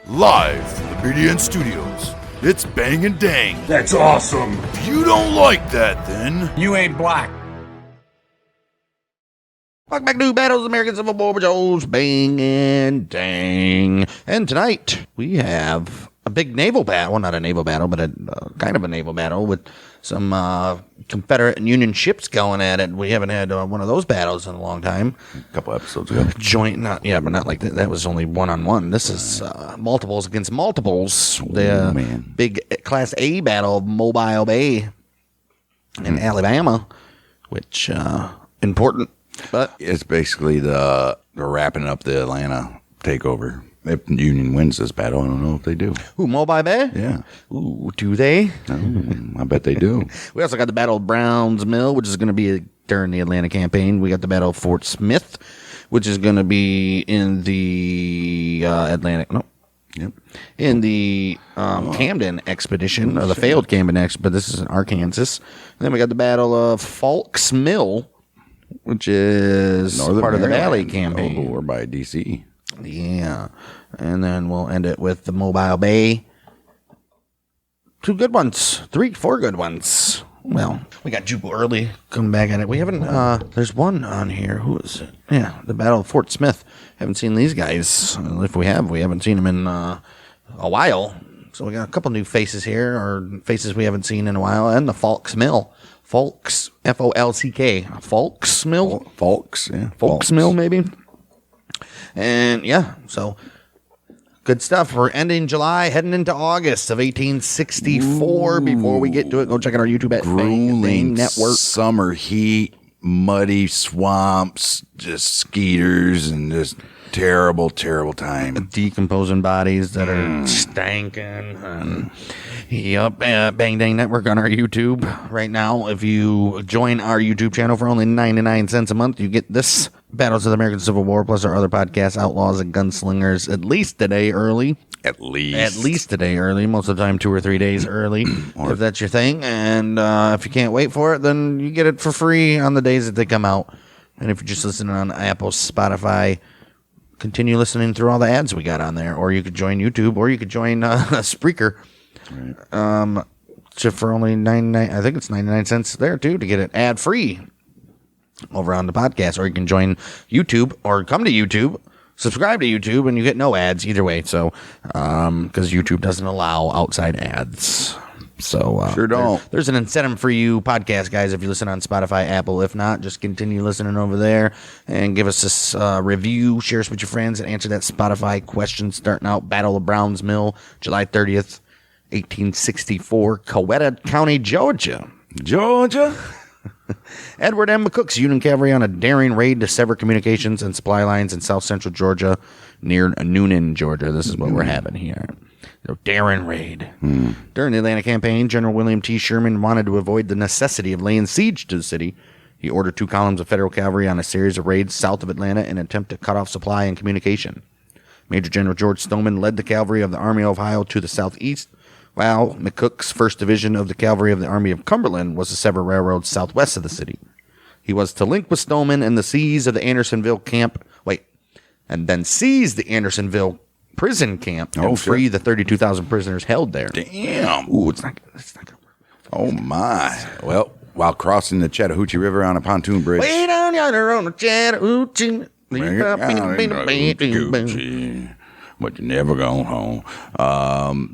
Live from the BDN Studios, it's Bang and Dang. That's awesome. If you don't like that, then You ain't black. Welcome back to Battles of the American Civil War with Joe's Bang and Dang. And tonight we have a big naval battle. Well, not a naval battle, but a kind of a naval battle with some Confederate and Union ships going at it. We haven't had one of those battles in a long time. a couple episodes ago. But not like that. That was only one-on-one. This is multiples against multiples. The big Class A battle of Mobile Bay in Alabama, which important. But It's basically they're wrapping up the Atlanta takeover. If Union wins this battle, I don't know if they do. Ooh, Mobile Bay? Yeah. Ooh, do they? I bet they do. We also got the Battle of Browns Mill, which is going to be during the Atlanta campaign. We got the Battle of Fort Smith, which is going to be in the Atlantic. No. Yep. In the Camden expedition, or the failed Camden expedition, but this is in Arkansas. And then we got the Battle of Folck's Mill, which is Northern part of the Valley Maryland, campaign. Or by D.C. Yeah. And then we'll end it with the Mobile Bay. 2 good ones. 4 good ones. Well, we got Juco Early coming back at it. We haven't, there's one on here. Who is it? Yeah, the Battle of Fort Smith. Haven't seen these guys. If we have, we haven't seen them in a while. So we got a couple new faces here, or faces we haven't seen in a while. And the Folck's Mill. Folck's, F-O-L-C-K. Folck's Mill? Folks, yeah. Folck's Mill, maybe. And yeah, so good stuff. We're ending July, heading into August of 1864. Before we get to it, go check out our YouTube at Bang Grueling Network. summer heat, muddy swamps, just skeeters, and just terrible, terrible time. Decomposing bodies that are stanking. And, yep, Bang Dang Network on our YouTube right now. If you join our YouTube channel for only 99 cents a month, you get this Battles of the American Civil War, plus our other podcasts, Outlaws and Gunslingers, at least a day early. At least A day early. Most of the time, 2 or 3 days early, if that's your thing. And if you can't wait for it, then you get it for free on the days that they come out. And if you're just listening on Apple, Spotify, continue listening through all the ads we got on there. Or you could join YouTube, or you could join Spreaker. Right. So for only 99, I think it's 99 cents there too to get it ad free over on the podcast. Or you can join YouTube or come to YouTube, subscribe to YouTube, and you get no ads either way. So because YouTube doesn't allow outside ads. So Sure don't. There's an incentive for you podcast guys if you listen on Spotify, Apple. If not, just continue listening over there and give us this review, share us with your friends, and answer that Spotify question starting out. Battle of Browns Mill, July 30th, 1864, Coweta County, Georgia. Edward M. McCook's Union Cavalry on a daring raid to sever communications and supply lines in south central Georgia near Noonan, Georgia. This is what we're having here. The daring raid. During the Atlanta campaign, General William T. Sherman wanted to avoid the necessity of laying siege to the city. He ordered 2 columns of federal cavalry on a series of raids south of Atlanta in an attempt to cut off supply and communication. Major General George Stoneman led the cavalry of the Army of Ohio to the southeast, while McCook's 1st Division of the Cavalry of the Army of Cumberland was to sever railroads southwest of the city. He was to link with Stoneman and the seize of the Andersonville camp, and then seize the Andersonville prison camp and free the 32,000 prisoners held there. Damn. Ooh, it's not going to work. Oh, my. Well, while crossing the Chattahoochee River on a pontoon bridge. Way down yonder on the Chattahoochee. But you never gone home.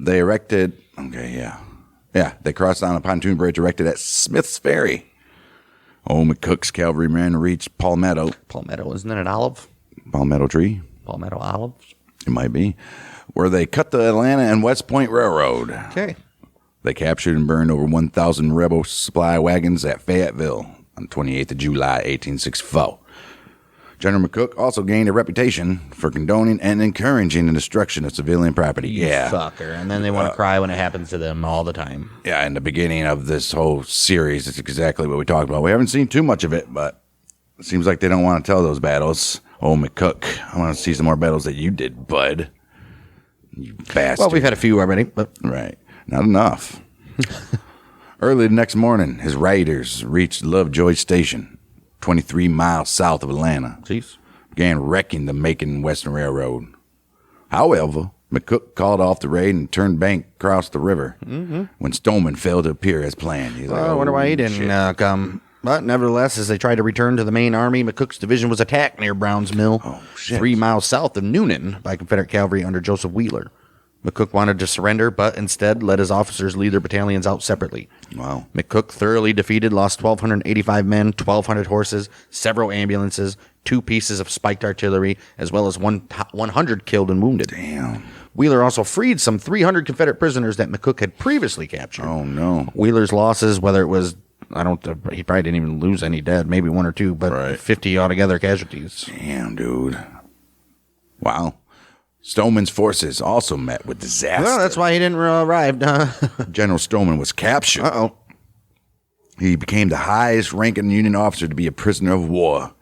They erected, they crossed on a pontoon bridge erected at Smith's Ferry. McCook's cavalrymen reached Palmetto. Palmetto, isn't it an olive? Palmetto tree? Palmetto olive? It might be. Where they cut the Atlanta and West Point Railroad. Okay. They captured and burned over 1,000 rebel supply wagons at Fayetteville on 28th of July, 1864. General McCook also gained a reputation for condoning and encouraging the destruction of civilian property. Fucker. And then they want to cry when it happens to them all the time. Yeah, in the beginning of this whole series, it's exactly what we talked about. We haven't seen too much of it, but it seems like they don't want to tell those battles. McCook, I want to see some more battles that you did, bud. You bastard. Well, we've had a few already, but... Right. Not enough. Early the next morning, his riders reached Lovejoy Station, 23 miles south of Atlanta. Jeez. Began wrecking the Macon Western Railroad. However, McCook called off the raid and turned bank across the river when Stoneman failed to appear as planned. He's like, I wonder why he didn't come. But nevertheless, as they tried to return to the main army, McCook's division was attacked near Brown's Mill, 3 miles south of Noonan, by Confederate cavalry under Joseph Wheeler. McCook wanted to surrender, but instead let his officers lead their battalions out separately. Wow. McCook thoroughly defeated, lost 1,285 men, 1,200 horses, several ambulances, 2 pieces of spiked artillery, as well as 100 killed and wounded. Damn. Wheeler also freed some 300 Confederate prisoners that McCook had previously captured. Oh, no. Wheeler's losses, whether it was, he probably didn't even lose any dead, maybe 1 or 2, but 50 altogether casualties. Damn, dude. Wow. Stoneman's forces also met with disaster. Well, that's why he didn't arrive. General Stoneman was captured. Uh-oh. He became the highest ranking Union officer to be a prisoner of war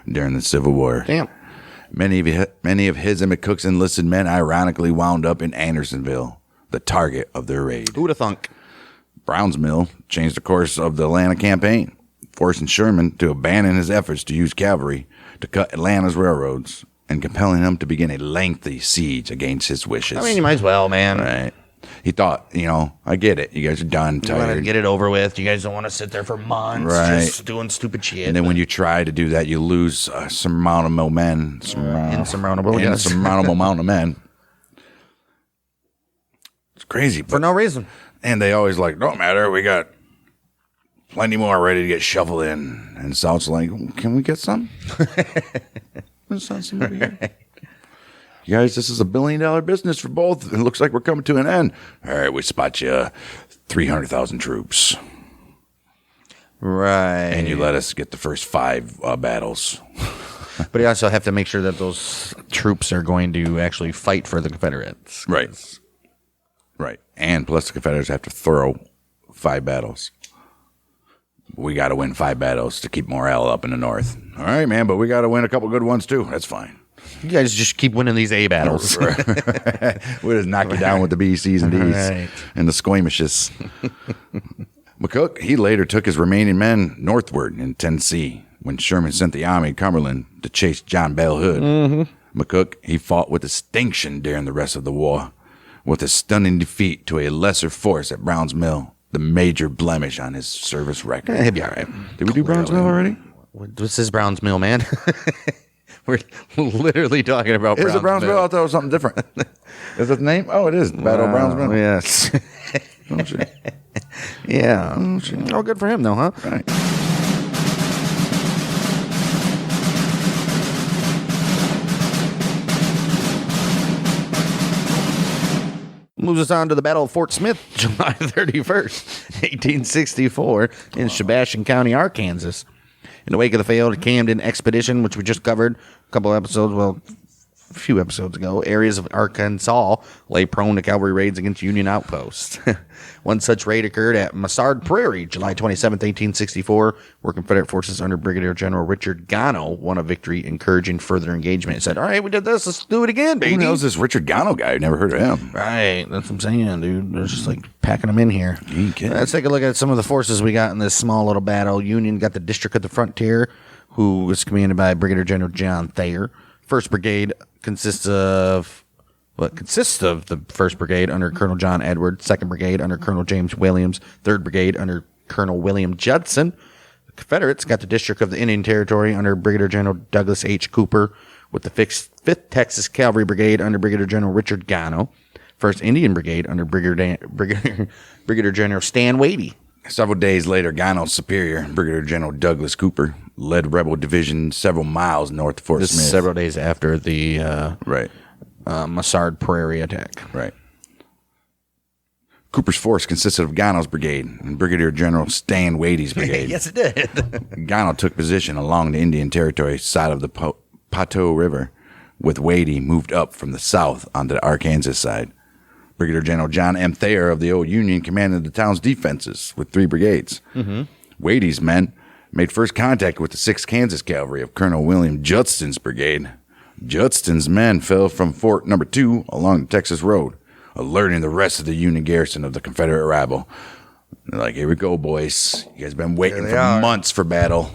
during the Civil War. Damn. Many of his and McCook's enlisted men ironically wound up in Andersonville, the target of their raid. Who'da thunk? Brown's Mill changed the course of the Atlanta campaign, forcing Sherman to abandon his efforts to use cavalry to cut Atlanta's railroads and compelling him to begin a lengthy siege against his wishes. I mean, you might as well, man. Right. He thought, I get it. You guys are done, You want to tired. get it over with. You guys don't want to sit there for months just doing stupid shit. And then when you try to do that, you lose some insurmountable men. Insurmountable, yes. Insurmountable amount of men. It's crazy. For no reason. And they always don't matter. We got plenty more ready to get shuffled in. And South's like, can we get some? Some over here. You guys, this is $1 billion business for both. It looks like we're coming to an end. All right, we spot you 300,000 troops. Right. And you let us get the first 5 battles. But you also have to make sure that those troops are going to actually fight for the Confederates. Right. Right. And plus the Confederates have to throw 5 battles. We got to win 5 battles to keep morale up in the North. All right, man, but we got to win a couple good ones too. That's fine. You guys just keep winning these A battles. We'll just knock you down with the B, C's, and D's and the squeamishes. McCook, he later took his remaining men northward in Tennessee when Sherman sent the army in Cumberland to chase John Bell Hood. McCook, he fought with distinction during the rest of the war, with a stunning defeat to a lesser force at Brown's Mill, the major blemish on his service record. He'll be all right. Did we do Brown's Mill already? This is Brown's Mill, man. We're literally talking about Is it Brown's Mill? I thought it was something different. Is that the name? Oh, it is. Battle of Brown's Mill. Yes. Oh, shit. Yeah. Oh, good for him, though, huh? Right. Moves us on to the Battle of Fort Smith, July 31st, 1864, in Sebastian County, Arkansas. In the wake of the failed Camden expedition, which we just covered a few episodes ago, areas of Arkansas lay prone to cavalry raids against Union outposts. One such raid occurred at Massard Prairie, July 27, 1864, where Confederate forces under Brigadier General Richard Gano won a victory, encouraging further engagement. It said, all right, we did this, let's do it again, baby. Who knows this Richard Gano guy? Never heard of him. Right, that's what I'm saying, dude. They're just packing them in here. Let's take a look at some of the forces we got in this small little battle. Union got the District of the Frontier, who was commanded by Brigadier General John Thayer. 1st Brigade consists of the 1st Brigade under Colonel John Edwards, 2nd Brigade under Colonel James Williams, 3rd Brigade under Colonel William Judson. The Confederates got the District of the Indian Territory under Brigadier General Douglas H. Cooper, with the 5th Texas Cavalry Brigade under Brigadier General Richard Gano, 1st Indian Brigade under Brigadier General Stan Wadey. Several days later, Gano's superior, Brigadier General Douglas Cooper, led rebel division several miles north of Fort Smith. Several days after the Right. Massard Prairie attack. Right. Cooper's force consisted of Gano's brigade and Brigadier General Stan Wadey's brigade. Yes, it did. Gano took position along the Indian Territory side of the Poteau River, with Wadey moved up from the south onto the Arkansas side. Brigadier General John M. Thayer of the Old Union commanded the town's defenses with 3 brigades. Wadey's men made first contact with the 6th Kansas Cavalry of Colonel William Judston's brigade. Judston's men fell from Fort No. 2 along the Texas Road, alerting the rest of the Union garrison of the Confederate arrival. They're like, here we go, boys. You guys been waiting for months for battle.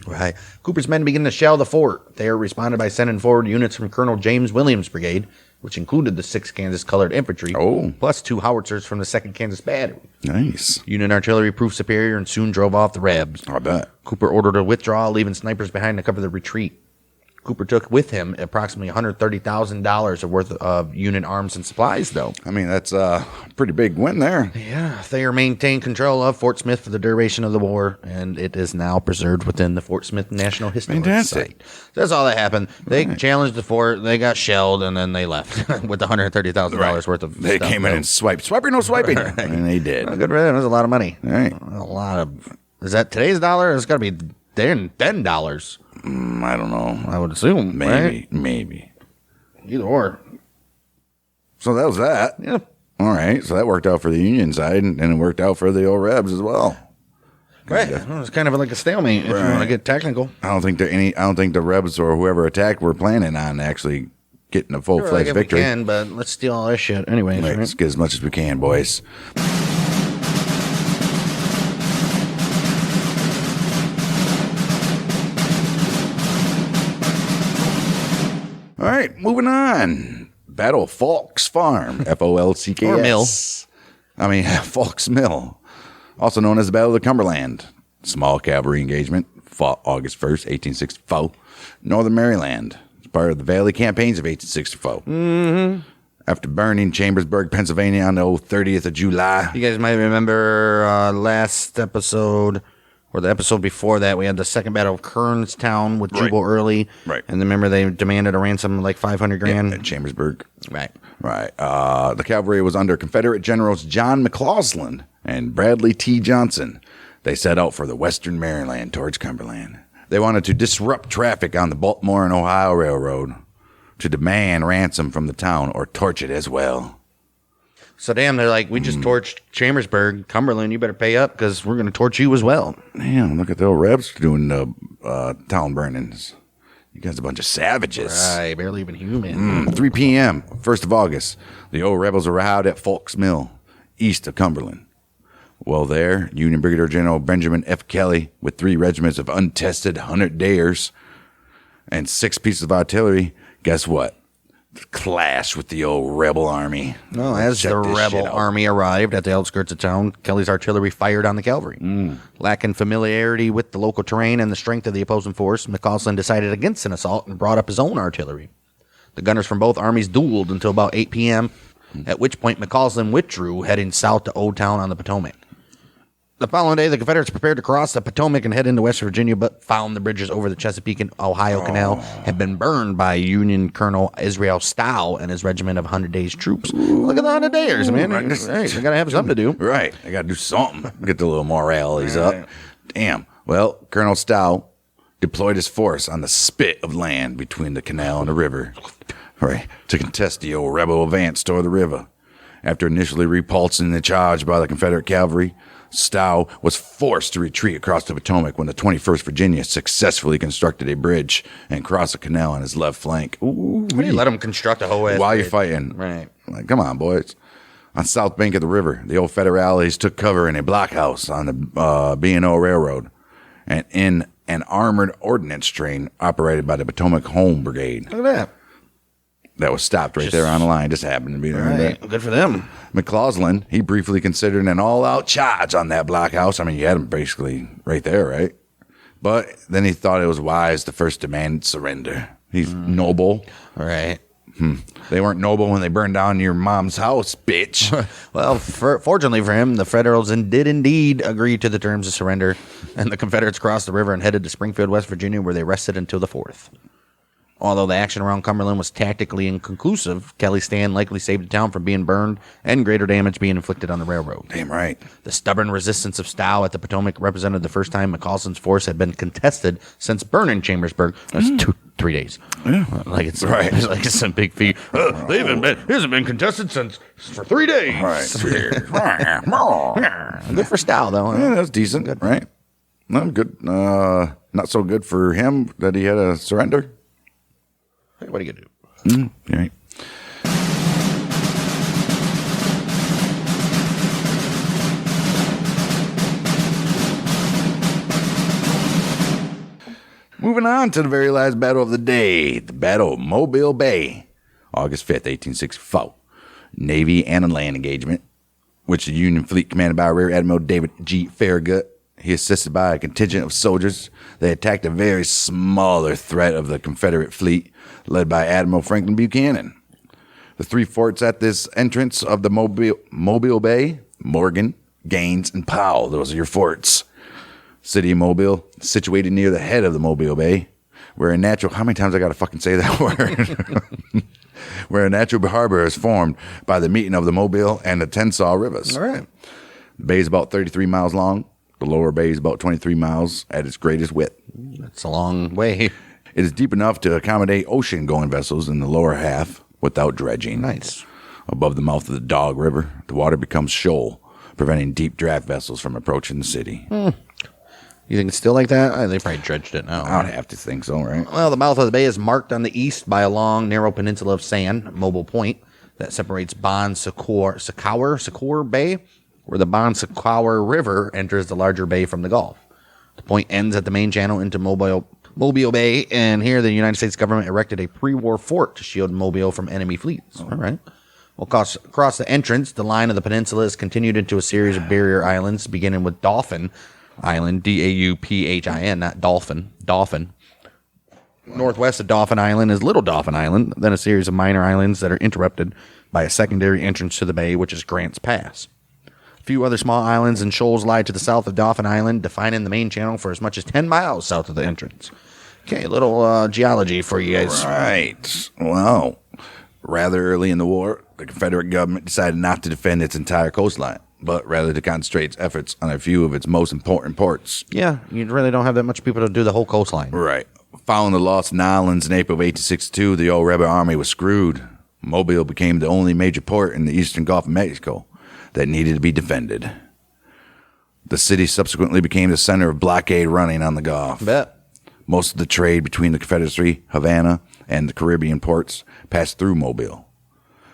Right. Cooper's men began to shell the fort. Thayer responded by sending forward units from Colonel James Williams' brigade, which included the 6th Kansas Colored Infantry, plus 2 howitzers from the 2nd Kansas Battery. Nice. Union artillery proved superior and soon drove off the Rebs. I bet. Cooper ordered a withdrawal, leaving snipers behind to cover the retreat. Cooper took with him approximately $130,000 worth of Union arms and supplies, though. I mean, that's a pretty big win there. Yeah, Thayer maintained control of Fort Smith for the duration of the war, and it is now preserved within the Fort Smith National Historic Site. So that's all that happened. They challenged the fort, they got shelled, and then they left with $130,000 worth of They stuff. came in and swiped. Swiping, no swiping. And they did. Well, good for them. That was a lot of money. Right. A lot of... Is that today's dollar? It's got to be $10. I don't know. I would assume. Maybe. Either or. So that was that. Yeah. All right. So that worked out for the Union side, and it worked out for the old Rebs as well. Right. Well, it's kind of like a stalemate if you want to get technical. I don't think the Rebs or whoever attacked were planning on actually getting a full-fledged victory. We can, but let's steal all this shit anyways. Right. Let's get as much as we can, boys. All right, moving on. Battle of Folck's Farm, Folcks. Or mill. Folck's Mill, also known as the Battle of the Cumberland. Small cavalry engagement, fought August 1st, 1864, Northern Maryland. It's part of the Valley Campaigns of 1864. Mm-hmm. After burning Chambersburg, Pennsylvania on the 30th of July. You guys might remember last episode... Or the episode before that, we had the second battle of Kernstown with Jubal Early. Right. And remember they demanded a ransom like $500,000? At Chambersburg. Right. Right. The cavalry was under Confederate Generals John McCausland and Bradley T. Johnson. They set out for the western Maryland towards Cumberland. They wanted to disrupt traffic on the Baltimore and Ohio Railroad, to demand ransom from the town or torch it as well. So damn, they're like, we just torched Chambersburg, Cumberland, you better pay up because we're going to torch you as well. Damn, look at the old Rebs doing the town burnings. You guys are a bunch of savages. Right, barely even human. 3 p.m., 1st of August, the old rebels arrived at Folck's Mill, east of Cumberland. Well, there, Union Brigadier General Benjamin F. Kelly, with 3 regiments of untested 100-dayers and 6 pieces of artillery, guess what? Clash with the old rebel army. Well, as the rebel army arrived at the outskirts of town, Kelly's artillery fired on the cavalry. Lacking familiarity with the local terrain and the strength of the opposing force, McCausland decided against an assault and brought up his own artillery. The gunners from both armies dueled until about 8 p.m., at which point McCausland withdrew, heading south to Old Town on the Potomac. The following day, the Confederates prepared to cross the Potomac and head into West Virginia, but found the bridges over the Chesapeake and Ohio Canal had been burned by Union Colonel Israel Stow and his regiment of 100 Days troops. Look at the 100 Dayers, man. Hey, they got to have something to do. Right. They got to do something. Get the little morales up. Damn. Well, Colonel Stow deployed his force on the spit of land between the canal and the river, right, to contest the old rebel advance toward the river. After initially repulsing the charge by the Confederate cavalry, Stow was forced to retreat across the Potomac when the 21st Virginia successfully constructed a bridge and crossed the canal on his left flank. Ooh, let them construct a whole ass while bridge. you're fighting. Right. Like, come on, boys. On south bank of the river, the old Federales took cover in a blockhouse on the B&O Railroad and in an armored ordnance train operated by the Potomac Home Brigade. Look at that. That was stopped right there on the line. Just happened to be there. Right. Good for them. McCausland, he briefly considered an all-out charge on that blockhouse. I mean, you had him basically right there, right? But then he thought it was wise to first demand surrender. He's noble. Right. They weren't noble when they burned down your mom's house, bitch. Well, fortunately for him, the Federals did indeed agree to the terms of surrender, and the Confederates crossed the river and headed to Springfield, West Virginia, where they rested until the 4th. Although the action around Cumberland was tactically inconclusive, Kelly's stand likely saved the town from being burned and greater damage being inflicted on the railroad. Damn right. The stubborn resistance of Stow at the Potomac represented the first time McCausland's force had been contested since burning Chambersburg. That's 3 days. Yeah. Like it's right. Like it's some big feat. It hasn't been contested for 3 days. Right. Good for Stow, though. Yeah, that's decent. Good. Right. No, good. Not so good for him that he had to surrender. What are you going to do? Right. Moving on to the very last battle of the day, the Battle of Mobile Bay, August 5th, 1864. Navy and land engagement, which the Union fleet commanded by Rear Admiral David G. Farragut. He assisted by a contingent of soldiers. They attacked a very smaller threat of the Confederate fleet, led by Admiral Franklin Buchanan. The three forts at this entrance of the Mobile Bay, Morgan, Gaines, and Powell. Those are your forts. City of Mobile, situated near the head of the Mobile Bay, where a natural... How many times I got to fucking say that word? Where a natural harbor is formed by the meeting of the Mobile and the Tensas rivers. All right. The bay is about 33 miles long. The lower bay is about 23 miles at its greatest width. That's a long way. It is deep enough to accommodate ocean-going vessels in the lower half without dredging. Nice. Above the mouth of the Dog River, the water becomes shoal, preventing deep draft vessels from approaching the city. You think it's still like that? They probably dredged it now. I would have to think so, right? Well, the mouth of the bay is marked on the east by a long, narrow peninsula of sand, Mobile Point, that separates Bon Secour Bay, where the Bon Secour River enters the larger bay from the Gulf. The point ends at the main channel into Mobile Bay, and here the United States government erected a pre-war fort to shield Mobile from enemy fleets. All right. Well, across the entrance, the line of the peninsula is continued into a series of barrier islands, beginning with Dauphin Island, Dauphin, not Dolphin, Dauphin. Northwest of Dauphin Island is Little Dauphin Island, then a series of minor islands that are interrupted by a secondary entrance to the bay, which is Grant's Pass. A few other small islands and shoals lie to the south of Dauphin Island, defining the main channel for as much as 10 miles south of the entrance. Okay, a little geology for you guys. Right. Well, rather early in the war, the Confederate government decided not to defend its entire coastline, but rather to concentrate its efforts on a few of its most important ports. Yeah, you really don't have that much people to do the whole coastline. Right. Following the loss of islands in April of 1862, the old rebel army was screwed. Mobile became the only major port in the eastern Gulf of Mexico that needed to be defended. The city subsequently became the center of blockade running on the Gulf. Bet. Most of the trade between the Confederacy, Havana, and the Caribbean ports passed through Mobile.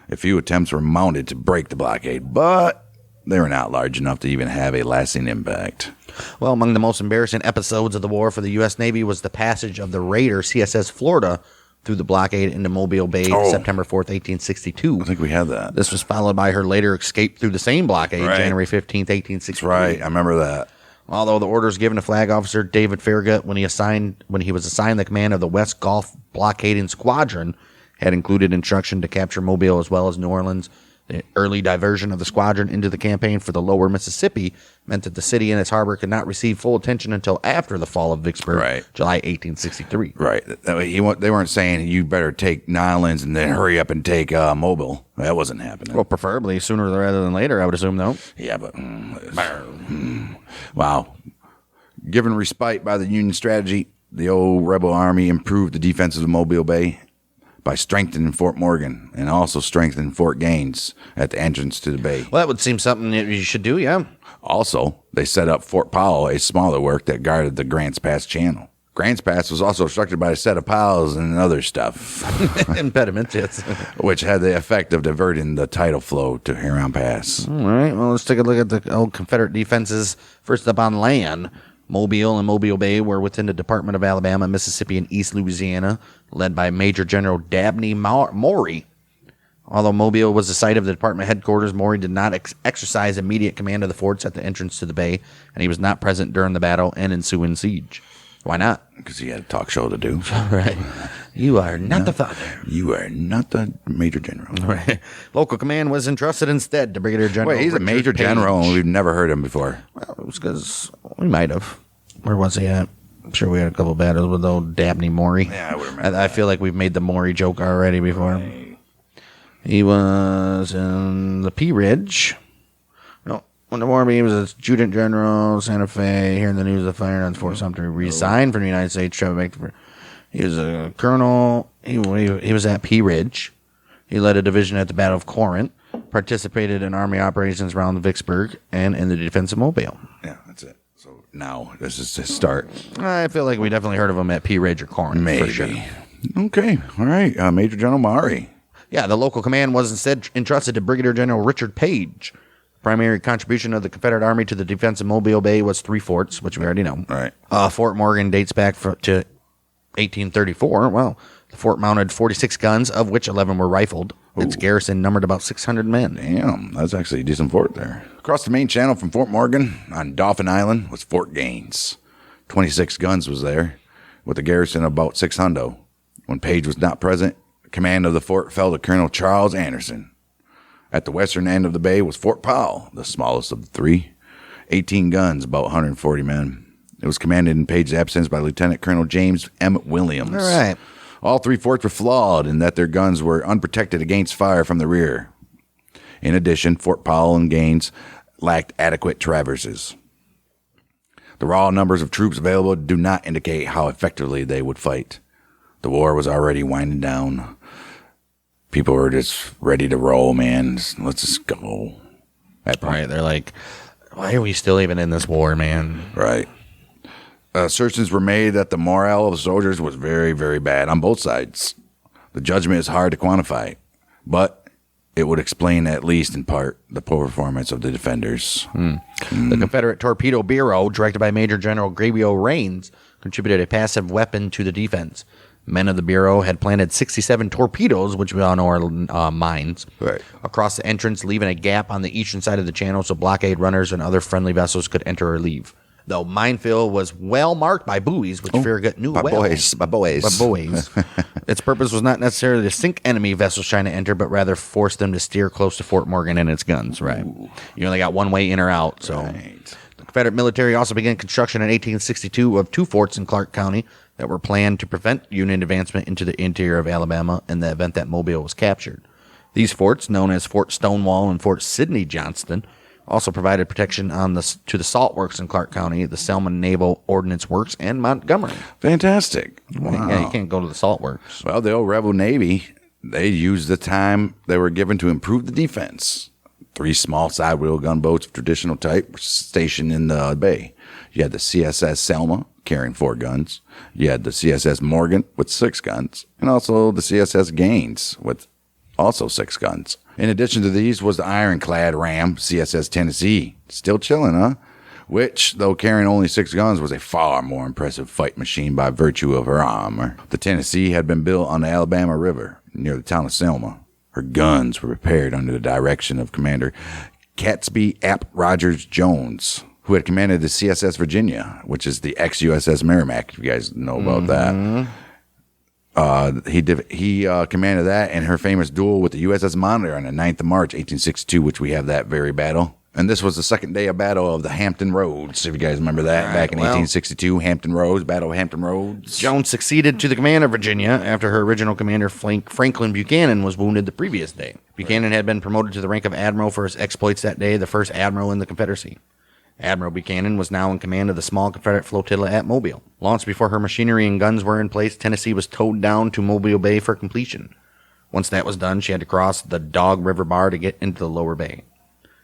A few attempts were mounted to break the blockade, but they were not large enough to even have a lasting impact. Well, among the most embarrassing episodes of the war for the U.S. Navy was the passage of the raider CSS Florida through the blockade into Mobile Bay September 4th, 1862. I think we had that. This was followed by her later escape through the same blockade, January 15th, 1863. Right, I remember that. Although the orders given to Flag Officer David Farragut when he was assigned the command of the West Gulf Blockading Squadron had included instruction to capture Mobile as well as New Orleans. The early diversion of the squadron into the campaign for the lower Mississippi meant that the city and its harbor could not receive full attention until after the fall of Vicksburg, July 1863. Right. They weren't saying you better take New Orleans and then hurry up and take Mobile. That wasn't happening. Well, preferably sooner rather than later, I would assume, though. Yeah, but... wow. Given respite by the Union strategy, the old rebel army improved the defenses of Mobile Bay by strengthening Fort Morgan and also strengthening Fort Gaines at the entrance to the bay. Well, that would seem something that you should do, yeah. Also, they set up Fort Powell, a smaller work that guarded the Grants Pass channel. Grants Pass was also obstructed by a set of piles and other stuff. Impediments, yes. Which had the effect of diverting the tidal flow to Huron Pass. All right, well, let's take a look at the old Confederate defenses. First up on land, Mobile and Mobile Bay were within the Department of Alabama, Mississippi, and East Louisiana, led by Major General Dabney Maury. Although Mobile was the site of the department headquarters, Maury did not exercise immediate command of the forts at the entrance to the bay, and he was not present during the battle and ensuing siege. Why not? Because he had a talk show to do. Right. You are not the father. You are not the Major General. Right. Local command was entrusted instead to Brigadier General. Wait, he's Richard a Major Page. General, and we've never heard him before. Well, it was because we might have. Where was he at? I'm sure we had a couple of battles with old Dabney Maury. Yeah, I would remember. I feel like we've made the Maury joke already before. Right. He was in the Pea Ridge. No, when the war began, he was Adjutant General, Santa Fe. Hearing the news of the fire on Fort Sumter, he resigned from the United States. Traveled back to. He was a colonel. He was at Pea Ridge. He led a division at the Battle of Corinth. Participated in Army operations around Vicksburg and in the defense of Mobile. Yeah, that's it. So now this is his start. I feel like we definitely heard of him at Pea Ridge or Corinth. Maybe. For sure. Okay. All right. Major General Maury. Yeah, the local command was instead entrusted to Brigadier General Richard Page. Primary contribution of the Confederate Army to the defense of Mobile Bay was 3 forts, which we already know. All right. Fort Morgan dates back to 1834. Well, The fort mounted 46 guns, of which 11 were rifled. Its garrison numbered about 600 men. Damn, that's actually a decent fort there. Across the main channel from Fort Morgan on Dauphin Island was Fort Gaines. 26 guns was there, with a garrison of about 600. When Page was not present, command of the fort fell to Colonel Charles Anderson. At the western end of the bay was Fort Powell, the smallest of the three. 18 guns, about 140 men. It was commanded in Page's absence by Lieutenant Colonel James M. Williams. All right. All three forts were flawed in that their guns were unprotected against fire from the rear. In addition, Fort Powell and Gaines lacked adequate traverses. The raw numbers of troops available do not indicate how effectively they would fight. The war was already winding down. People were just ready to roll, man. Let's just go. Right. They're like, why are we still even in this war, man? Right. Assertions were made that the morale of the soldiers was very, very bad on both sides. The judgment is hard to quantify, but it would explain, at least in part, the poor performance of the defenders. The Confederate Torpedo Bureau, directed by Major General B&O Railroad, contributed a passive weapon to the defense. Men of the Bureau had planted 67 torpedoes, which we all know are mines, Right. across the entrance, leaving a gap on the eastern side of the channel so blockade runners and other friendly vessels could enter or leave. Though minefield was well marked by buoys, which Farragut knew By well. boys. Its purpose was not necessarily to sink enemy vessels trying to enter, but rather force them to steer close to Fort Morgan and its guns. Right. You only got one way in or out. So Right. the Confederate military also began construction in 1862 of 2 forts in Clark County that were planned to prevent Union advancement into the interior of Alabama in the event that Mobile was captured. These forts, known as Fort Stonewall and Fort Sidney Johnston, also provided protection to the salt works in Clark County, the Selma Naval Ordnance Works, and Montgomery. Fantastic. Wow. Yeah, you can't go to the salt works. Well, the old Rebel Navy, they used the time they were given to improve the defense. 3 small sidewheel gunboats of traditional type were stationed in the bay. You had the CSS Selma carrying 4 guns. You had the CSS Morgan with 6 guns, and also the CSS Gaines with also 6 guns. In addition to these was the ironclad ram CSS Tennessee, still chilling, huh? Which, though carrying only 6 guns, was a far more impressive fight machine by virtue of her armor. The Tennessee had been built on the Alabama River near the town of Selma. Her guns were prepared under the direction of Commander Catesby Ap Rogers Jones, who had commanded the CSS Virginia, which is the ex-USS Merrimack, if you guys know about that. He commanded that in her famous duel with the USS Monitor on the 9th of March, 1862, which we have that very battle. And this was the second day of battle of the Hampton Roads, if you guys remember that. Back in 1862, Hampton Roads, Battle of Hampton Roads. Jones succeeded to the command of Virginia after her original commander, Franklin Buchanan, was wounded the previous day. Buchanan had been promoted to the rank of admiral for his exploits that day, the first admiral in the Confederacy. Admiral Buchanan was now in command of the small Confederate flotilla at Mobile. Launched before her machinery and guns were in place, Tennessee was towed down to Mobile Bay for completion. Once that was done, she had to cross the Dog River Bar to get into the lower bay.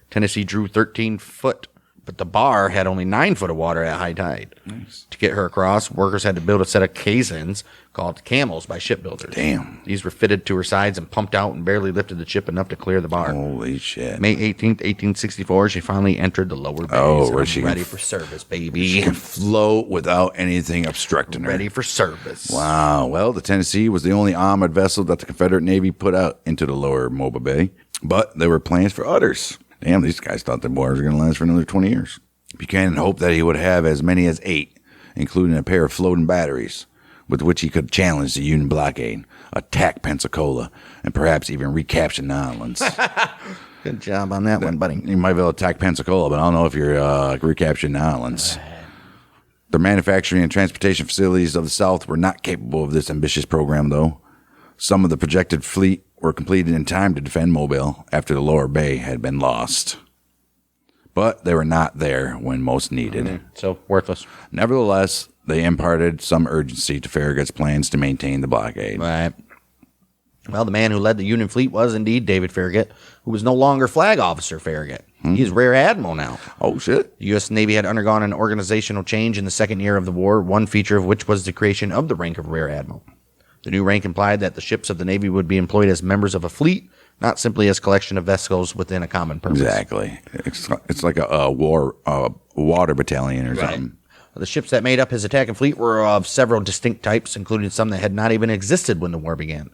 Tennessee drew 13 foot, but the bar had only 9 foot of water at high tide. Nice. To get her across, workers had to build a set of caissons called camels by shipbuilders. Damn. These were fitted to her sides and pumped out and barely lifted the ship enough to clear the bar. Holy shit. May 18th, 1864, she finally entered the lower bays. Oh, where she ready for service, baby. She can float without anything obstructing her. Ready for service. Wow. Well, the Tennessee was the only armored vessel that the Confederate Navy put out into the lower Mobile Bay, but there were plans for others. Damn, these guys thought the war was going to last for another 20 years. Buchanan hoped that he would have as many as 8, including a pair of floating batteries, with which he could challenge the Union blockade, attack Pensacola, and perhaps even recapture the islands. Good job on that one, buddy. You might be able to attack Pensacola, but I don't know if you're recapturing the islands. The manufacturing and transportation facilities of the South were not capable of this ambitious program, though. Some of the projected fleet were completed in time to defend Mobile after the lower bay had been lost. But they were not there when most needed. So, worthless. Nevertheless, they imparted some urgency to Farragut's plans to maintain the blockade. Right. Well, the man who led the Union fleet was indeed David Farragut, who was no longer Flag Officer Farragut. He's Rear Admiral now. Oh, shit. The U.S. Navy had undergone an organizational change in the second year of the war, one feature of which was the creation of the rank of Rear Admiral. The new rank implied that the ships of the Navy would be employed as members of a fleet, not simply as collection of vessels within a common purpose. Exactly. It's like a water battalion or something. The ships that made up his attacking fleet were of several distinct types, including some that had not even existed when the war began.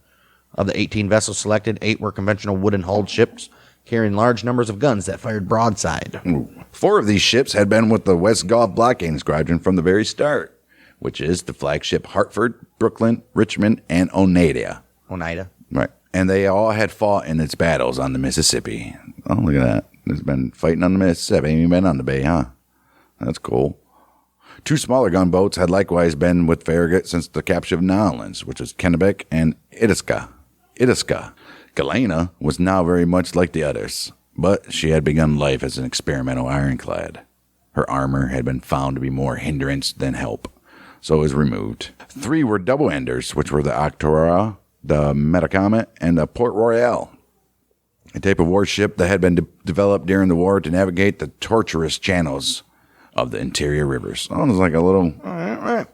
Of the 18 vessels selected, 8 were conventional wooden-hulled ships, carrying large numbers of guns that fired broadside. 4 of these ships had been with the West Gulf Blockading Squadron from the very start, which is the flagship Hartford, Brooklyn, Richmond, and Oneida. Oneida. Right. And they all had fought in its battles on the Mississippi. Oh, look at that. There's been fighting on the Mississippi. Ain't even been on the bay, huh? That's cool. 2 smaller gunboats had likewise been with Farragut since the capture of New Orleans, which was Kennebec and Itasca. Galena was now very much like the others, but she had begun life as an experimental ironclad. Her armor had been found to be more hindrance than help, so it was removed. 3 were double-enders, which were the Octorara, the Metacomet, and the Port Royal, a type of warship that had been developed during the war to navigate the tortuous channels of the interior rivers. Oh, there's like a little guy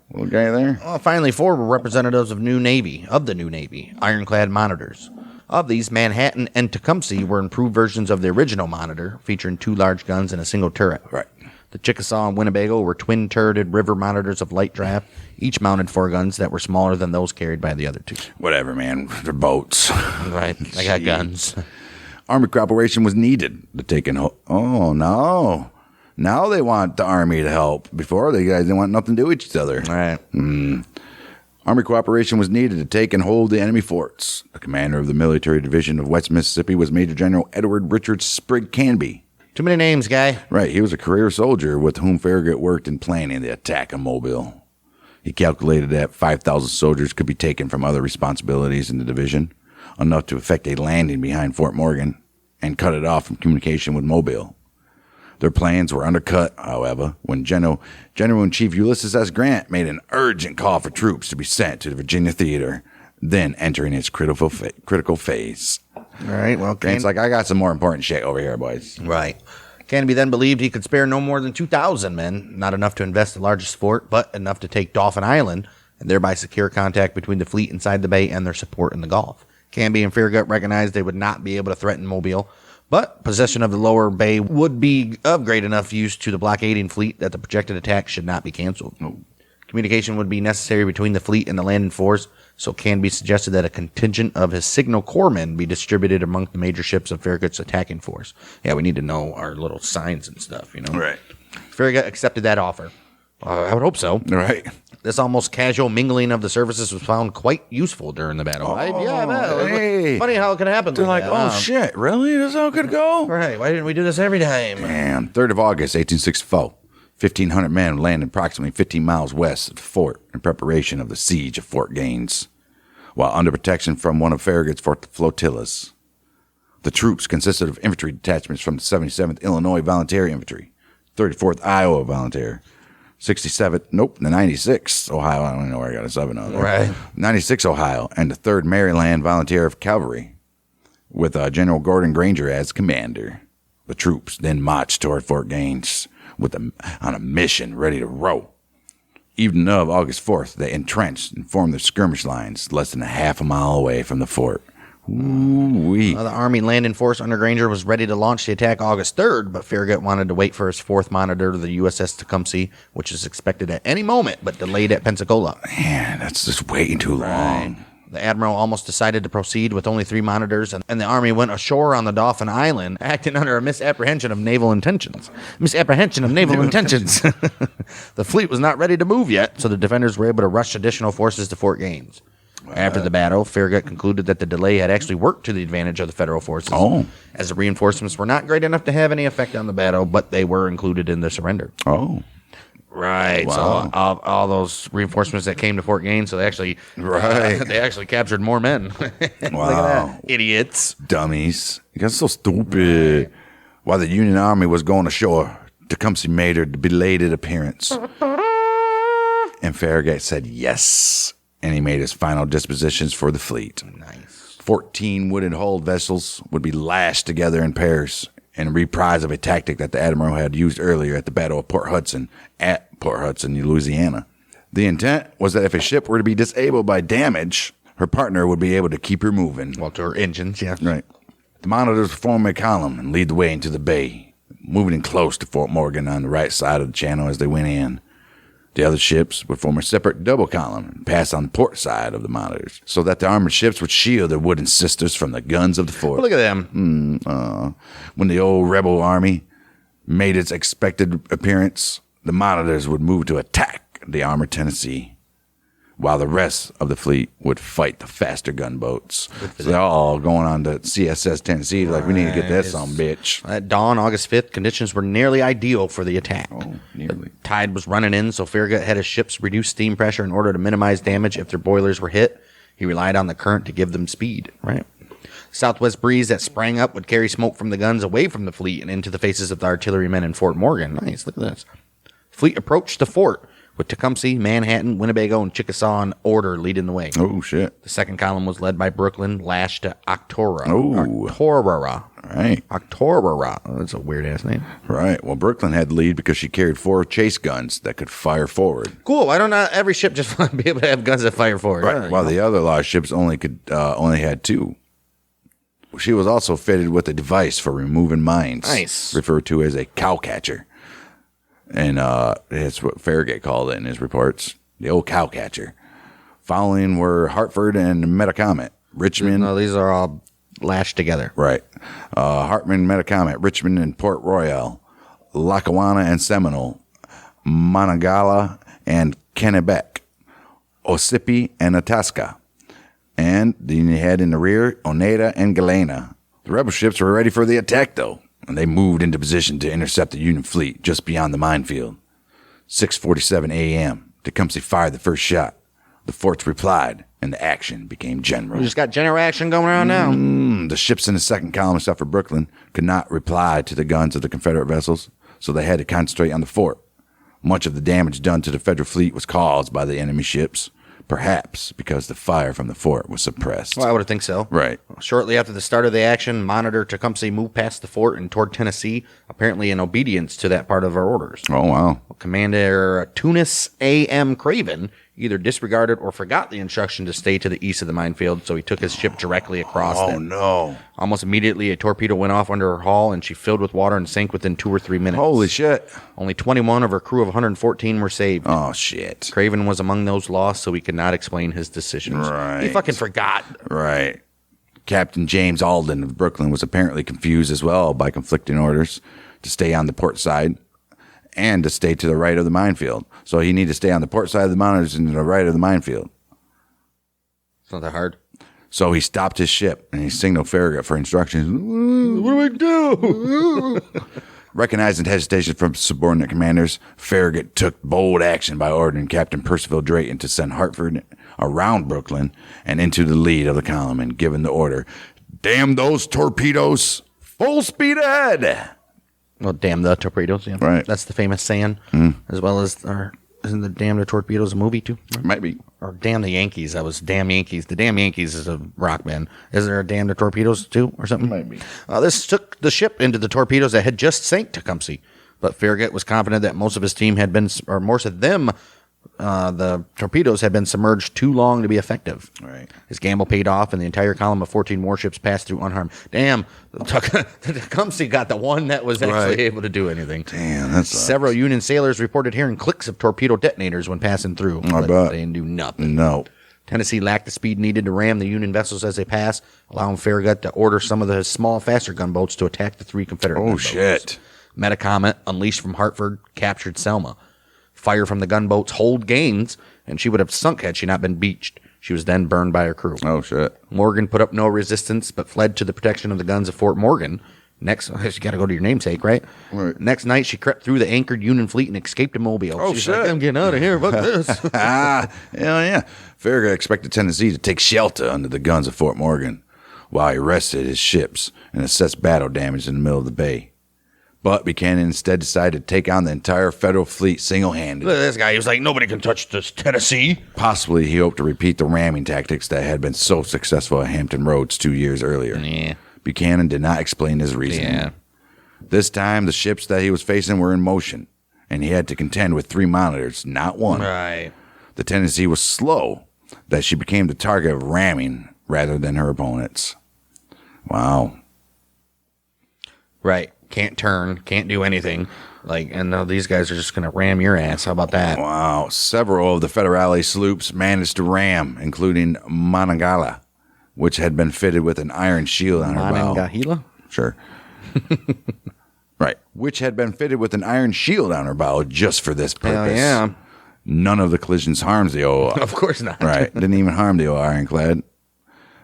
there. Well, finally, 4 were representatives of the new Navy, ironclad monitors. Of these, Manhattan and Tecumseh were improved versions of the original Monitor, featuring 2 large guns and a single turret. Right. The Chickasaw and Winnebago were twin-turreted river monitors of light draft, each mounted 4 guns that were smaller than those carried by the other 2. Whatever, man. They're boats. Right. They got guns. Army cooperation was needed to take in. Oh, no. Now they want the Army to help. Before, they guys didn't want nothing to do with each other. Right. Army cooperation was needed to take and hold the enemy forts. The commander of the military division of West Mississippi was Major General Edward Richard Sprigg Canby. Too many names, guy. Right. He was a career soldier with whom Farragut worked in planning the attack on Mobile. He calculated that 5,000 soldiers could be taken from other responsibilities in the division, enough to effect a landing behind Fort Morgan and cut it off from communication with Mobile. Their plans were undercut, however, when General-in-Chief Ulysses S. Grant made an urgent call for troops to be sent to the Virginia Theater, then entering its critical phase. All right, well, Grant's like, I got some more important shit over here, boys. Right. Canby then believed he could spare no more than 2,000 men, not enough to invest the largest fort, but enough to take Dauphin Island, and thereby secure contact between the fleet inside the bay and their support in the Gulf. Canby and Farragut recognized they would not be able to threaten Mobile, but possession of the lower bay would be of great enough use to the blockading fleet that the projected attack should not be canceled. Communication would be necessary between the fleet and the landing force, so Canby suggested that a contingent of his signal corpsmen be distributed among the major ships of Farragut's attacking force. Yeah, we need to know our little signs and stuff, you know? Right. Farragut accepted that offer. I would hope so. Right. This almost casual mingling of the services was found quite useful during the battle. Hey. Funny how it could happen. They're like, that, shit, really? That's how it could go? Right. Why didn't we do this every time? Man, 3rd of August, 1864. 1,500 men landed approximately 15 miles west of the fort in preparation of the siege of Fort Gaines, while under protection from one of Farragut's flotillas. The troops consisted of infantry detachments from the 77th Illinois Volunteer Infantry, 34th Iowa Volunteer, the 96th Ohio, I don't know where I got a 7 on there. Right. 96th Ohio, and the 3rd Maryland Volunteer of Cavalry, with General Gordon Granger as commander. The troops then marched toward Fort Gaines on a mission ready to row. Evening of August 4th, they entrenched and formed their skirmish lines less than a half a mile away from the fort. Ooh-wee. The Army landing force under Granger was ready to launch the attack August 3rd, but Farragut wanted to wait for his 4th monitor, the USS Tecumseh, which is expected at any moment, but delayed at Pensacola. Man, that's just waiting too long. The Admiral almost decided to proceed with only 3 monitors, and the Army went ashore on the Dauphin Island, acting under a misapprehension of naval intentions. The fleet was not ready to move yet, so the defenders were able to rush additional forces to Fort Gaines. After the battle, Farragut concluded that the delay had actually worked to the advantage of the federal forces, as the reinforcements were not great enough to have any effect on the battle, but they were included in the surrender. Right. Wow. So all those reinforcements that came to Fort Gaines, so they actually captured more men. Wow. Look at that. Idiots. Dummies. You guys are so stupid. While the Union Army was going ashore, Tecumseh made her belated appearance. And Farragut said yes. And he made his final dispositions for the fleet. Nice. 14 wooden-hulled vessels would be lashed together in pairs in a reprise of a tactic that the Admiral had used earlier at the Battle of Port Hudson, Louisiana. The intent was that if a ship were to be disabled by damage, her partner would be able to keep her moving. Well, to her engines, yeah. Right. The monitors would form a column and lead the way into the bay, moving in close to Fort Morgan on the right side of the channel as they went in. The other ships would form a separate double column and pass on the port side of the monitors so that the armored ships would shield their wooden sisters from the guns of the fort. Well, look at them. When the old rebel army made its expected appearance, the monitors would move to attack the armored Tennessee, while the rest of the fleet would fight the faster gunboats. So they're all going on to CSS Tennessee, like, we need to get that some bitch. At dawn, August 5th, conditions were nearly ideal for the attack. Oh, nearly. The tide was running in, so Farragut had his ships reduce steam pressure in order to minimize damage if their boilers were hit. He relied on the current to give them speed, right? Southwest breeze that sprang up would carry smoke from the guns away from the fleet and into the faces of the artillerymen in Fort Morgan. Nice, look at this. Fleet approached the fort, with Tecumseh, Manhattan, Winnebago, and Chickasaw in order leading the way. Oh, shit. The second column was led by Brooklyn, lashed to Octorara. Oh. Octorara. Right. Octorara. Oh, that's a weird-ass name. Right. Well, Brooklyn had the lead because she carried 4 chase guns that could fire forward. Cool. Why don't every ship just want to be able to have guns that fire forward? Right. While the other large ships only had 2. She was also fitted with a device for removing mines. Nice. Referred to as a cow catcher. And that's what Farragut called it in his reports. The old cow catcher. Following were Hartford and Metacomet. Richmond. No, these are all lashed together. Right. Hartman, Metacomet, Richmond and Port Royal, Lackawanna and Seminole, Monongahela and Kennebec, Ossipee and Itasca. And then you had in the rear Oneida and Galena. The rebel ships were ready for the attack, though, and they moved into position to intercept the Union fleet just beyond the minefield. 6:47 a.m., Tecumseh fired the first shot. The forts replied, and the action became general. We just got general action going on now. The ships in the second column, except for Brooklyn, could not reply to the guns of the Confederate vessels, so they had to concentrate on the fort. Much of the damage done to the Federal fleet was caused by the enemy ships, perhaps because the fire from the fort was suppressed. Well, I would think so. Right. Shortly after the start of the action, Monitor Tecumseh moved past the fort and toward Tennessee, apparently in obedience to that part of our orders. Oh, wow. Commander Tunis A.M. Craven either disregarded or forgot the instruction to stay to the east of the minefield, so he took his ship directly across it. Oh, no. Almost immediately, a torpedo went off under her hull, and she filled with water and sank within 2 or 3 minutes. Holy shit. Only 21 of her crew of 114 were saved. Oh, shit. Craven was among those lost, so he could not explain his decisions. Right. He fucking forgot. Right. Captain James Alden of Brooklyn was apparently confused as well by conflicting orders to stay on the port side and to stay to the right of the minefield. So he needed to stay on the port side of the monitors and to the right of the minefield. It's not that hard. So he stopped his ship and he signaled Farragut for instructions. What do we do? Recognizing hesitation from subordinate commanders, Farragut took bold action by ordering Captain Percival Drayton to send Hartford around Brooklyn and into the lead of the column, and given the order, "Damn those torpedoes! Full speed ahead!" Well, damn the torpedoes, yeah. Right. That's the famous saying, as well as, isn't the Damn the Torpedoes a movie, too? Might be. Or Damn the Yankees. That was Damn Yankees. The Damn Yankees is a rock band. Is there a Damn the Torpedoes, too, or something? Might be. This took the ship into the torpedoes that had just sank Tecumseh. But Farragut was confident that most of his team had been, or most of them, the torpedoes had been submerged too long to be effective. Right. His gamble paid off, and the entire column of 14 warships passed through unharmed. Damn, the Tecumseh got the one that was actually able to do anything. Damn, that's Several Union sailors reported hearing clicks of torpedo detonators when passing through, but bet. they didn't do nothing. No. Tennessee lacked the speed needed to ram the Union vessels as they passed, allowing Farragut to order some of the small, faster gunboats to attack the 3 Confederate gunboats. Shit. Metacomet, unleashed from Hartford, captured Selma. Fire from the gunboats holed Gaines, and she would have sunk had she not been beached. She was then burned by her crew. Oh, shit. Morgan put up no resistance, but fled to the protection of the guns of Fort Morgan. Next, you got to go to your namesake, right? Right. Next night, she crept through the anchored Union fleet and escaped to Mobile. Oh, She's shit. like, I'm getting out of here. Fuck this. Hell yeah. Farragut expected Tennessee to take shelter under the guns of Fort Morgan while he rested his ships and assessed battle damage in the middle of the bay. But Buchanan instead decided to take on the entire Federal fleet single-handed. Look at this guy. He was like, nobody can touch this Tennessee. Possibly he hoped to repeat the ramming tactics that had been so successful at Hampton Roads 2 years earlier. Yeah. Buchanan did not explain his reasoning. Yeah. This time, the ships that he was facing were in motion, and he had to contend with 3 monitors, not one. Right. The Tennessee was slow, that she became the target of ramming rather than her opponents. Wow. Right. Can't turn. Can't do anything. and now these guys are just going to ram your ass. How about that? Wow. Several of the Federale sloops managed to ram, including Monongahela, which had been fitted with an iron shield on her bow. Monongahela? Sure. Right. Which had been fitted with an iron shield on her bow just for this purpose. Hell yeah. None of the collisions harms the old. Of course not. Right. Didn't even harm the old ironclad.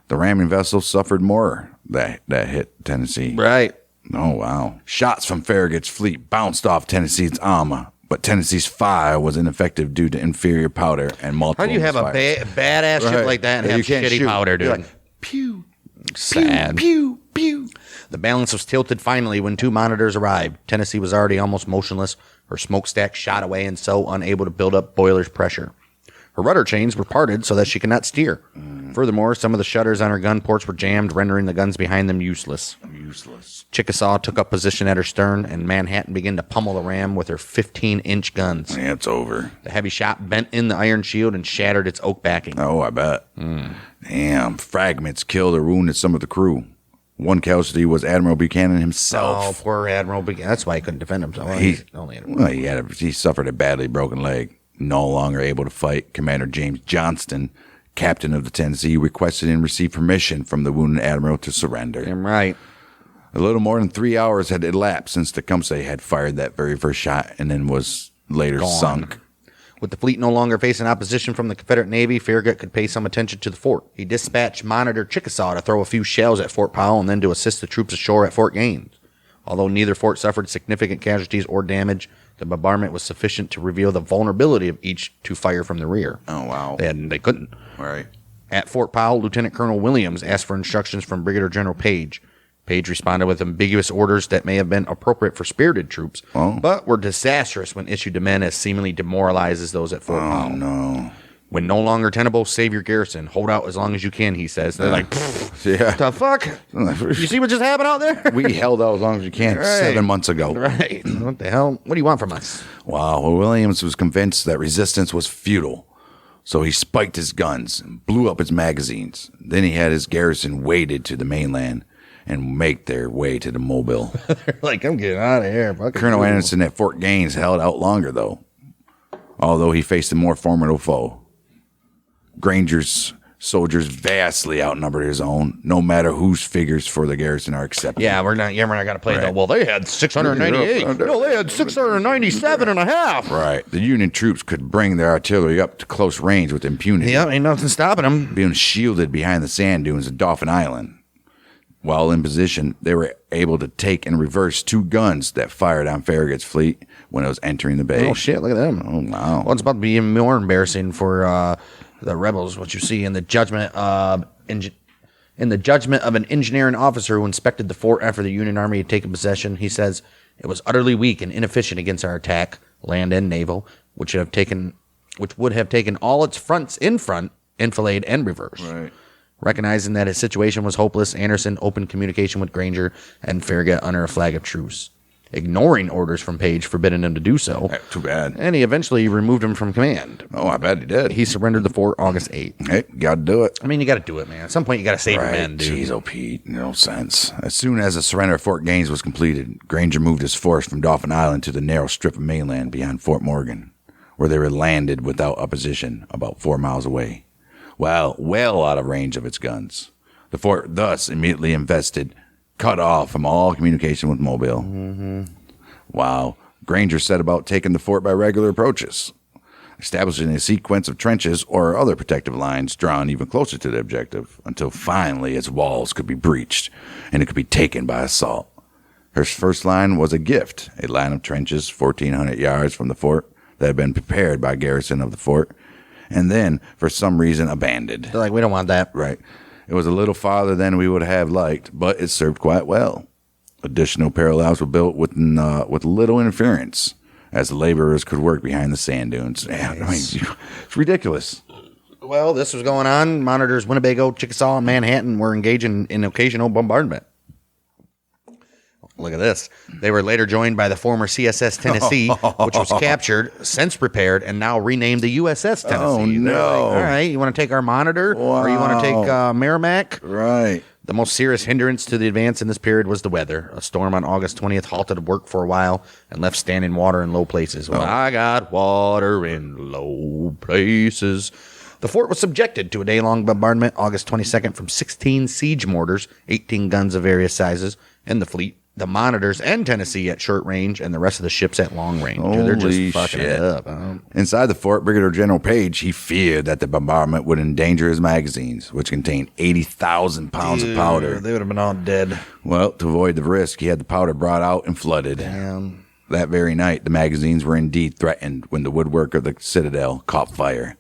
The ramming vessel suffered more that hit Tennessee. Right. Oh, wow. Shots from Farragut's fleet bounced off Tennessee's armor, but Tennessee's fire was ineffective due to inferior powder and multiple How do you have a badass ship like that and have shitty powder, dude? Like, pew, sad. pew, pew. The balance was tilted finally when 2 monitors arrived. Tennessee was already almost motionless, her smokestack shot away and so unable to build up boiler's pressure. Her rudder chains were parted so that she could not steer. Furthermore, some of the shutters on her gun ports were jammed, rendering the guns behind them useless. Chickasaw took up position at her stern, and Manhattan began to pummel the ram with her 15-inch guns. Yeah, it's over. The heavy shot bent in the iron shield and shattered its oak backing. Oh, I bet. Damn, fragments killed or wounded some of the crew. One casualty was Admiral Buchanan himself. Oh, poor Admiral Buchanan. That's why he couldn't defend himself. He suffered a badly broken leg. No longer able to fight, Commander James Johnston, captain of the Tennessee, requested and received permission from the wounded admiral to surrender. Damn right. A little more than 3 hours had elapsed since Tecumseh had fired that very first shot and then was later sunk. With the fleet no longer facing opposition from the Confederate Navy, Farragut could pay some attention to the fort. He dispatched Monitor Chickasaw to throw a few shells at Fort Powell and then to assist the troops ashore at Fort Gaines. Although neither fort suffered significant casualties or damage, the bombardment was sufficient to reveal the vulnerability of each to fire from the rear. Oh, wow. They couldn't. All right. At Fort Powell, Lieutenant Colonel Williams asked for instructions from Brigadier General Page. Page responded with ambiguous orders that may have been appropriate for spirited troops, but were disastrous when issued to men as seemingly demoralized as those at Fort Powell. No. When no longer tenable, save your garrison. Hold out as long as you can, he says. They're like, yeah. The fuck? You see what just happened out there? We held out as long as you can 7 months ago. Right. What the hell? What do you want from us? Wow. Well, Williams was convinced that resistance was futile. So he spiked his guns and blew up his magazines. Then he had his garrison waded to the mainland and make their way to the Mobile. They're like, I'm getting out of here. Colonel Anderson at Fort Gaines held out longer, though, although he faced a more formidable foe. Granger's soldiers vastly outnumbered his own, no matter whose figures for the garrison are accepted. Yeah, we're not going to play that. Well, they had 698. No, they had 697 and a half. Right. The Union troops could bring their artillery up to close range with impunity. Yeah, ain't nothing stopping them. Being shielded behind the sand dunes of Dauphin Island. While in position, they were able to take and reverse 2 guns that fired on Farragut's fleet when it was entering the bay. Oh, shit, look at them. Oh, wow. Well, it's about to be even more embarrassing for the rebels, what you see in the judgment of an engineering officer who inspected the fort after the Union Army had taken possession. He says it was utterly weak and inefficient against our attack, land and naval, which would have taken all its fronts in front, enfilade, and reverse. Right. Recognizing that his situation was hopeless, Anderson opened communication with Granger and Farragut under a flag of truce, ignoring orders from Page forbidding him to do so. Too bad. And he eventually removed him from command. Oh, I bet he did. He surrendered the fort August 8th. Hey, gotta do it. I mean, you got to do it, man. At some point, you got to save your men, dude. Jeez, oh, Pete. No sense. As soon as the surrender of Fort Gaines was completed, Granger moved his force from Dauphin Island to the narrow strip of mainland beyond Fort Morgan, where they were landed without opposition about 4 miles away. Well out of range of its guns. The fort thus immediately invested, cut off from all communication with Mobile. Mm-hmm. Wow. Granger set about taking the fort by regular approaches, establishing a sequence of trenches or other protective lines drawn even closer to the objective until finally its walls could be breached and it could be taken by assault. Her first line was a gift, a line of trenches 1,400 yards from the fort that had been prepared by garrison of the fort, and then, for some reason, abandoned. They're like, we don't want that. Right. It was a little farther than we would have liked, but it served quite well. Additional parallels were built with little interference, as the laborers could work behind the sand dunes. Yeah, I mean, it's ridiculous. Well, this was going on. Monitors Winnebago, Chickasaw, and Manhattan were engaging in occasional bombardment. Look at this. They were later joined by the former CSS Tennessee, which was captured, since repaired, and now renamed the USS Tennessee. Oh, no. Like, all right, you want to take our Monitor? Wow. Or you want to take Merrimack? Right. The most serious hindrance to the advance in this period was the weather. A storm on August 20th halted work for a while and left standing water in low places. Well, I got water in low places. The fort was subjected to a day-long bombardment August 22nd from 16 siege mortars, 18 guns of various sizes, and the fleet, the monitors, and Tennessee at short range, and the rest of the ships at long range. They're just fucking it up. Inside the fort, Brigadier General Page, he feared that the bombardment would endanger his magazines, which contained 80,000 pounds of powder. They would have been all dead. Well, to avoid the risk, he had the powder brought out and flooded. Damn. That very night, the magazines were indeed threatened when the woodwork of the citadel caught fire.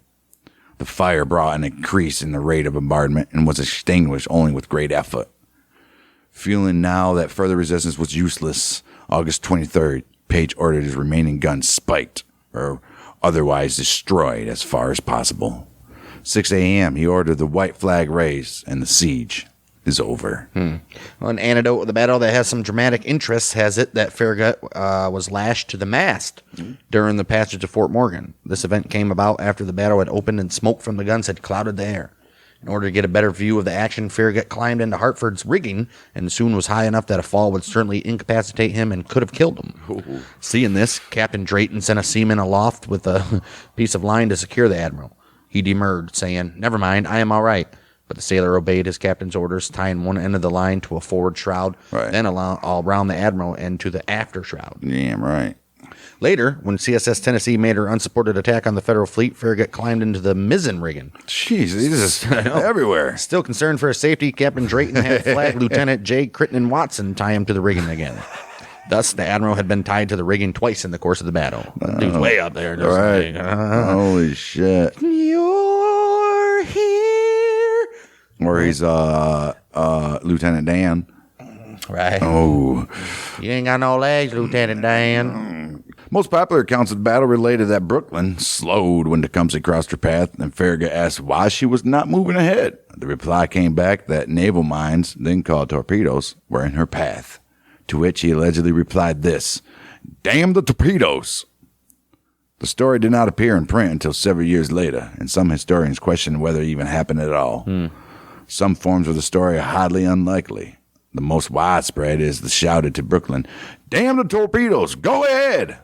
The fire brought an increase in the rate of bombardment and was extinguished only with great effort. Feeling now that further resistance was useless, August 23rd, Page ordered his remaining guns spiked or otherwise destroyed as far as possible. 6 a.m., he ordered the white flag raised, and the siege is over. Well, an anecdote of the battle that has some dramatic interest has it that Farragut was lashed to the mast during the passage of Fort Morgan. This event came about after the battle had opened and smoke from the guns had clouded the air. In order to get a better view of the action, Farragut climbed into Hartford's rigging and soon was high enough that a fall would certainly incapacitate him and could have killed him. Ooh. Seeing this, Captain Drayton sent a seaman aloft with a piece of line to secure the admiral. He demurred, saying, "Never mind, I am all right." But the sailor obeyed his captain's orders, tying one end of the line to a forward shroud, then all around the admiral and to the after shroud. Damn right. Later, when CSS Tennessee made her unsupported attack on the Federal fleet, Farragut climbed into the mizzen rigging. Jeez, he's just everywhere. Still concerned for his safety, Captain Drayton had Flag Lieutenant J. Crittenden Watson tie him to the rigging again. Thus, the admiral had been tied to the rigging twice in the course of the battle. Dude's way up there. Right. Holy shit. You're here. Or he's Lieutenant Dan. Right. Oh. You ain't got no legs, Lieutenant Dan. Most popular accounts of the battle related that Brooklyn slowed when Tecumseh crossed her path, and Farragut asked why she was not moving ahead. The reply came back that naval mines, then called torpedoes, were in her path, to which he allegedly replied this: "Damn the torpedoes!" The story did not appear in print until several years later, and some historians question whether it even happened at all. Some forms of the story are highly unlikely. The most widespread is the shouted to Brooklyn, "Damn the torpedoes, go ahead!"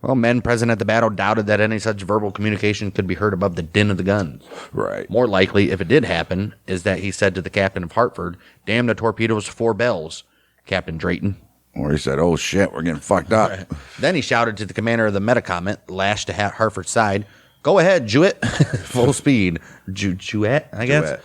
Well, men present at the battle doubted that any such verbal communication could be heard above the din of the guns. Right. More likely, if it did happen, is that he said to the captain of Hartford, "Damn the torpedoes, 4 bells, Captain Drayton." Or he said, "Oh shit, we're getting fucked up." Right. Then he shouted to the commander of the Metacomet, lashed to Hartford's side, "Go ahead, Jewett," full speed. Jewett, I guess. Jewett.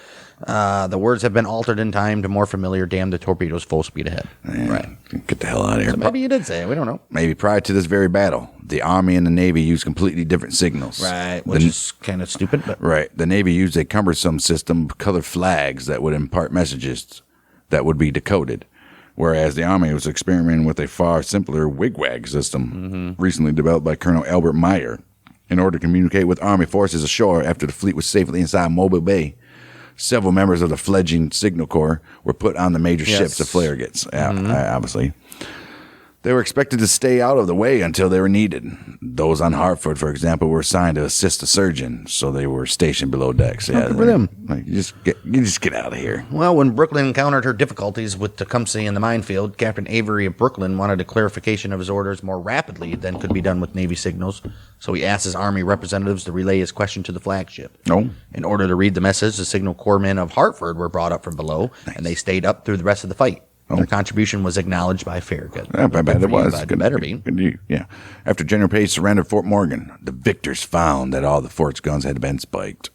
The words have been altered in time to more familiar, "Damn the torpedoes, full speed ahead." Yeah, Right. Get the hell out of here. So maybe you did say it. We don't know. Maybe prior to this very battle, the Army and the Navy used completely different signals. Right, which is kind of stupid. But Right. The Navy used a cumbersome system of colored flags that would impart messages that would be decoded, whereas the Army was experimenting with a far simpler wigwag system recently developed by Colonel Albert Meyer in order to communicate with Army forces ashore after the fleet was safely inside Mobile Bay. Several members of the fledgling Signal Corps were put on the major ships of Farragut's, obviously. They were expected to stay out of the way until they were needed. Those on Hartford, for example, were assigned to assist the surgeon, so they were stationed below decks. Yeah, good for them. Like, you just get out of here. Well, when Brooklyn encountered her difficulties with Tecumseh in the minefield, Captain Avery of Brooklyn wanted a clarification of his orders more rapidly than could be done with Navy signals, so he asked his Army representatives to relay his question to the flagship. No. In order to read the message, the Signal Corps men of Hartford were brought up from below, and they stayed up through the rest of the fight. Their contribution was acknowledged by Farragut. I bet it was. Good better be. Yeah. After General Page surrendered Fort Morgan, the victors found that all the fort's guns had been spiked,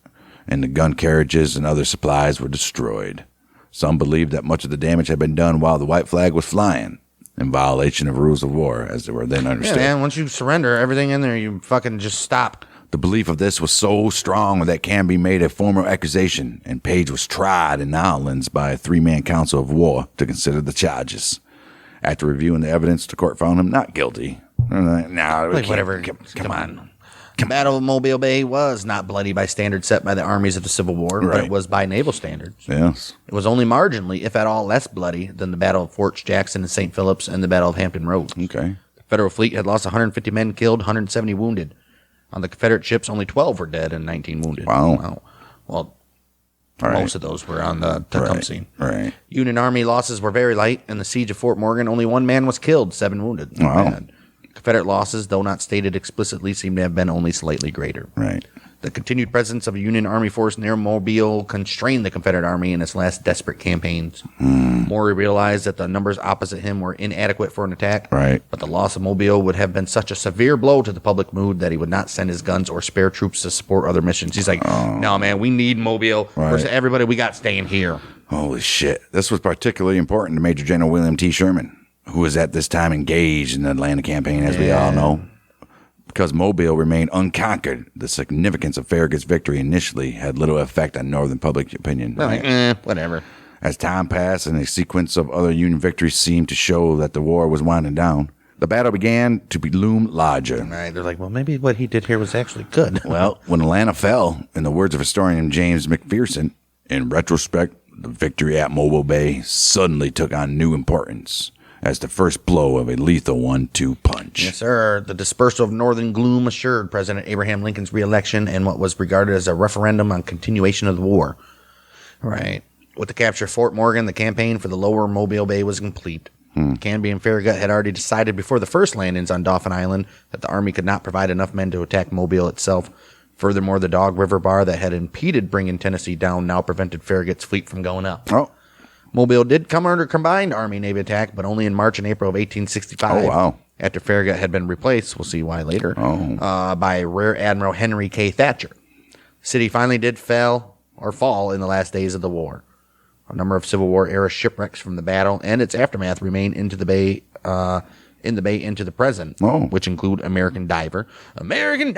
and the gun carriages and other supplies were destroyed. Some believed that much of the damage had been done while the white flag was flying, in violation of rules of war, as they were then understood. Yeah, man, once you surrender everything in there, you fucking just stop. The belief of this was so strong that Canby made a formal accusation, and Page was tried in New Orleans by a 3-man council of war to consider the charges. After reviewing the evidence, the court found him not guilty. Whatever. Come on. The Battle of Mobile Bay was not bloody by standards set by the armies of the Civil War, but it was by naval standards. Yes. It was only marginally, if at all, less bloody than the Battle of Fort Jackson and St. Phillips and the Battle of Hampton Roads. Okay. The Federal fleet had lost 150 men killed, 170 wounded. On the Confederate ships, only 12 were dead and 19 wounded. Wow. Well, Right. Most of those were on the Tecumseh. Right. Union Army losses were very light. In the siege of Fort Morgan, only 1 man was killed, 7 wounded. Wow. Bad. Confederate losses, though not stated explicitly, seem to have been only slightly greater. Right. The continued presence of a Union Army force near Mobile constrained the Confederate Army in its last desperate campaigns. Maury realized that the numbers opposite him were inadequate for an attack, Right. but the loss of Mobile would have been such a severe blow to the public mood that he would not send his guns or spare troops to support other missions. He's like, no, man, we need Mobile. Right. Versus everybody, we got staying here. Holy shit. This was particularly important to Major General William T. Sherman, who was at this time engaged in the Atlanta campaign, as we all know. Because Mobile remained unconquered, the significance of Farragut's victory initially had little effect on Northern public opinion. Whatever. As time passed and a sequence of other Union victories seemed to show that the war was winding down, the battle began to loom larger. Right. They're like, well, maybe what he did here was actually good. Well, when Atlanta fell, in the words of historian James McPherson, in retrospect, the victory at Mobile Bay suddenly took on new importance as the first blow of a lethal 1-2 punch. Yes, sir. The dispersal of Northern gloom assured President Abraham Lincoln's reelection and what was regarded as a referendum on continuation of the war. Right. With the capture of Fort Morgan, the campaign for the lower Mobile Bay was complete. Canby and Farragut had already decided before the first landings on Dauphin Island that the Army could not provide enough men to attack Mobile itself. Furthermore, the Dog River bar that had impeded bringing Tennessee down now prevented Farragut's fleet from going up. Oh. Mobile did come under combined Army-Navy attack, but only in March and April of 1865. Oh, wow. After Farragut had been replaced, we'll see why later, by Rear Admiral Henry K. Thatcher. The city finally did fall in the last days of the war. A number of Civil War-era shipwrecks from the battle and its aftermath remain into the bay, into the present, which include American Diver, coming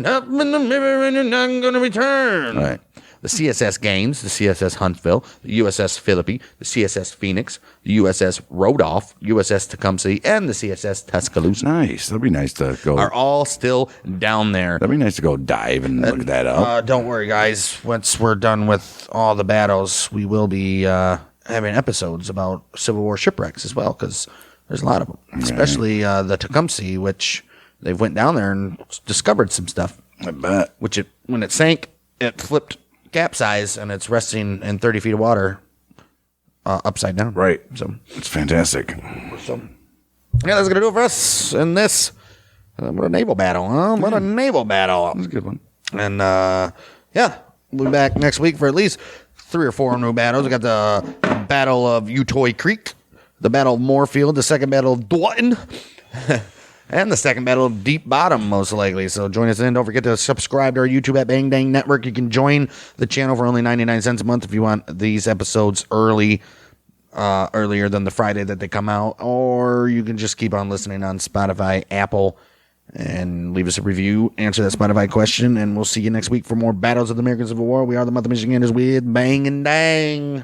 up in the river and you're not going to return. Right. The CSS Gaines, the CSS Huntsville, the USS Philippi, the CSS Phoenix, the USS Rodolph, USS Tecumseh, and the CSS Tuscaloosa. Nice. That'd be nice to go. Are all still down there. That'd be nice to go dive and look that up. Don't worry, guys. Once we're done with all the battles, we will be having episodes about Civil War shipwrecks as well, because there's a lot of them, especially the Tecumseh, which they went down there and discovered some stuff. I bet. When it sank, it flipped capsize, and it's resting in 30 feet of water upside down. Right. So it's fantastic. yeah, that's going to do it for us in this. What a naval battle, huh? What a naval battle. That's a good one. And, yeah, we'll be back next week for at least 3 or 4 new battles. We got the Battle of Utoy Creek, the Battle of Moorfield, the second Battle of Dwutton, and the second Battle of Deep Bottom, most likely. So join us in. Don't forget to subscribe to our YouTube at Bang Dang Network. You can join the channel for only 99 cents a month if you want these episodes earlier than the Friday that they come out. Or you can just keep on listening on Spotify, Apple, and leave us a review. Answer that Spotify question, and we'll see you next week for more Battles of the American Civil War. We are the Month of Michiganders with Bang and Dang.